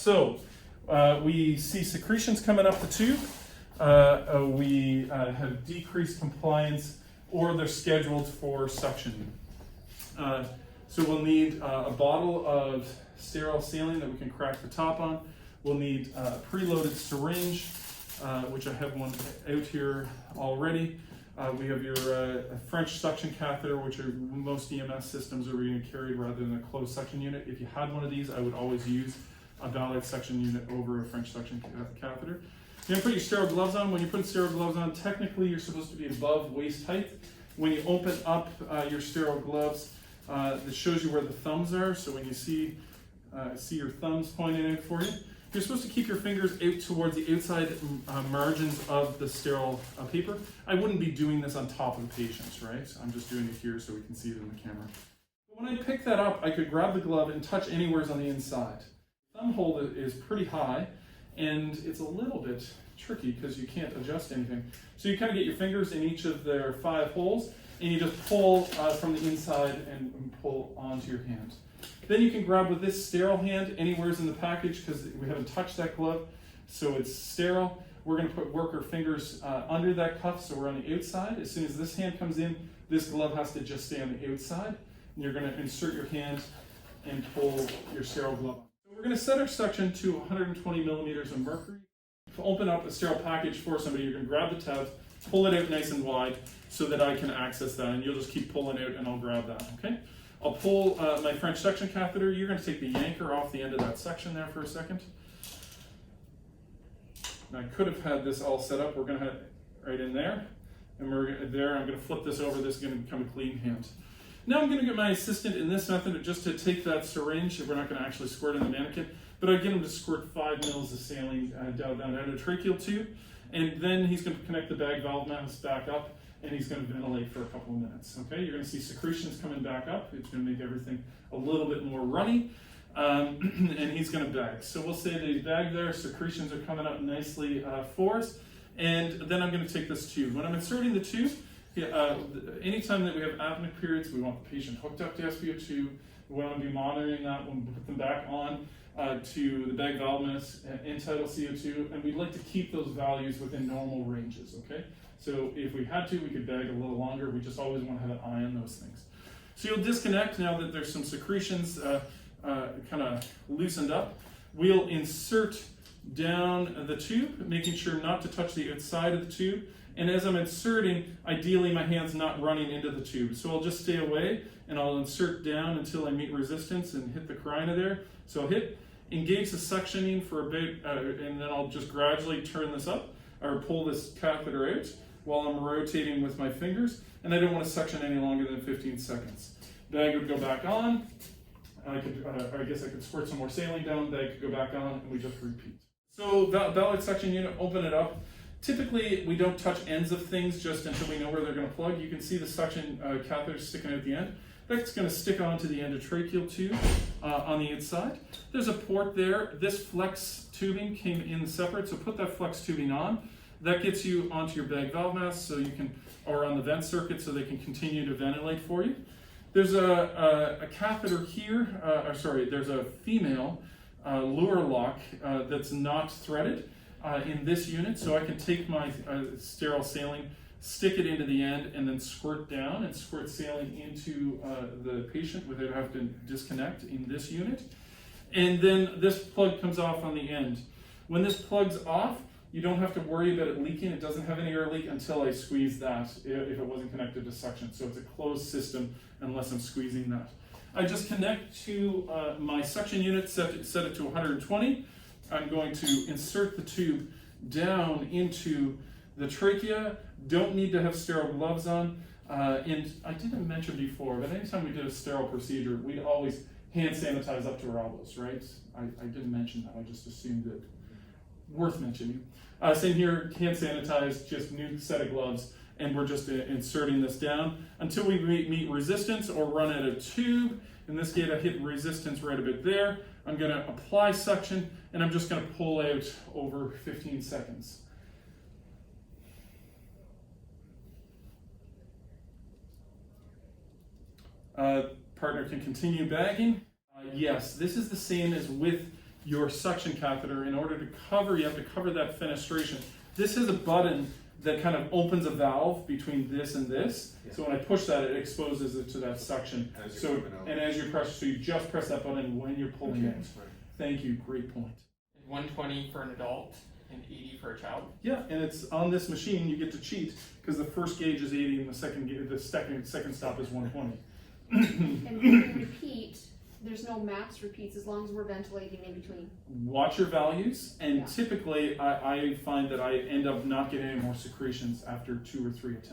So we see secretions coming up the tube. We have decreased compliance, or they're scheduled for suction. So we'll need a bottle of sterile saline that we can crack the top on. We'll need a preloaded syringe, which I have one out here already. We have your French suction catheter, which are most EMS systems are being carried rather than a closed suction unit. If you had one of these, I would always use a Ballard suction unit over a French suction catheter. You're gonna put your sterile gloves on. When you put sterile gloves on, technically you're supposed to be above waist height. When you open up your sterile gloves, this shows you where the thumbs are. So when you see your thumbs pointing out for you, you're supposed to keep your fingers out towards the outside margins of the sterile paper. I wouldn't be doing this on top of patients, right? I'm just doing it here so we can see it in the camera. But when I pick that up, I could grab the glove and touch anywhere on the inside. Thumb hold is pretty high, and it's a little bit tricky because you can't adjust anything. So you kind of get your fingers in each of their 5 holes, and you just pull from the inside and pull onto your hand. Then you can grab with this sterile hand anywhere in the package because we haven't touched that glove, so it's sterile. We're going to work our fingers under that cuff, so we're on the outside. As soon as this hand comes in, this glove has to just stay on the outside. And you're going to insert your hand and pull your sterile glove on. So we're going to set our suction to 120 millimeters of mercury. To open up a sterile package for somebody, you're going to grab the tab, pull it out nice and wide so that I can access that, and you'll just keep pulling out and I'll grab that, okay? I'll pull my French suction catheter. You're going to take the yanker off the end of that section there for a second. Now, I could have had this all set up. We're going to have it right in there, and we're there. I'm going to flip this over. This is going to become a clean hand. Now I'm going to get my assistant in this method just to take that syringe. We're not going to actually squirt in the mannequin, but I get him to squirt 5 mils of saline down an endotracheal tube, and then he's going to connect the bag valve mounts back up, and he's going to ventilate for a couple of minutes. Okay, you're going to see secretions coming back up. It's going to make everything a little bit more runny, and he's going to bag. So we'll say that he's bagged there. Secretions are coming up nicely for us, and then I'm going to take this tube. When I'm inserting the tube, anytime that we have apneic periods, we want the patient hooked up to SpO2. We want to be monitoring that when we put them back on to the bag valve mounts and tidal CO2, and we'd like to keep those values within normal ranges, okay? So if we had to, we could bag a little longer. We just always want to have an eye on those things. So you'll disconnect now that there's some secretions kind of loosened up. We'll insert down the tube, making sure not to touch the outside of the tube. And as I'm inserting, ideally my hand's not running into the tube. So I'll just stay away and I'll insert down until I meet resistance and hit the carina there. So I'll hit, engage the suctioning for a bit, and then I'll just gradually turn this up or pull this catheter out while I'm rotating with my fingers. And I don't want to suction any longer than 15 seconds. Bag would go back on. I guess I could squirt some more saline down. Bag could go back on, and we just repeat. So Ballard suction unit, open it up. Typically, we don't touch ends of things just until we know where they're going to plug. You can see the suction catheter sticking out the end. That's going to stick onto the endotracheal tube on the inside. There's a port there. This flex tubing came in separate, so put that flex tubing on. That gets you onto your bag valve mask so you can, or on the vent circuit so they can continue to ventilate for you. There's a catheter here, there's a female lure lock that's not threaded in this unit, so I can take my sterile saline, stick it into the end, and then squirt down and squirt saline into the patient without having to disconnect in this unit. And then this plug comes off on the end. When this plugs off, you don't have to worry about it leaking. It doesn't have any air leak until I squeeze that, if it wasn't connected to suction. So it's a closed system unless I'm squeezing that. I just connect to my suction unit, set it to 120. I'm going to insert the tube down into the trachea. Don't need to have sterile gloves on. And I didn't mention before, but anytime we did a sterile procedure, we'd always hand sanitize up to our elbows, right? I didn't mention that. I just assumed it worth mentioning. Same here, hand sanitize, just new set of gloves, and we're just inserting this down until we meet resistance or run out of tube. In this case, I hit resistance right a bit there. I'm going to apply suction, and I'm just going to pull out over 15 seconds. Partner can continue bagging. Yes, this is the same as with your suction catheter, in order to cover, you have to cover that fenestration. This has a button that kind of opens a valve between this and this. Yeah. So when I push that, it exposes it to that suction. So, and as you press, so you just press that button when you're pulling in. Right. Thank you, great point. 120 for an adult and 80 for a child. Yeah, and it's on this machine, you get to cheat, because the first gauge is 80 and the second stop is 120. And when you repeat, there's no max repeats as long as we're ventilating in between. Watch your values, and typically I find that I end up not getting any more secretions after 2 or 3 attempts.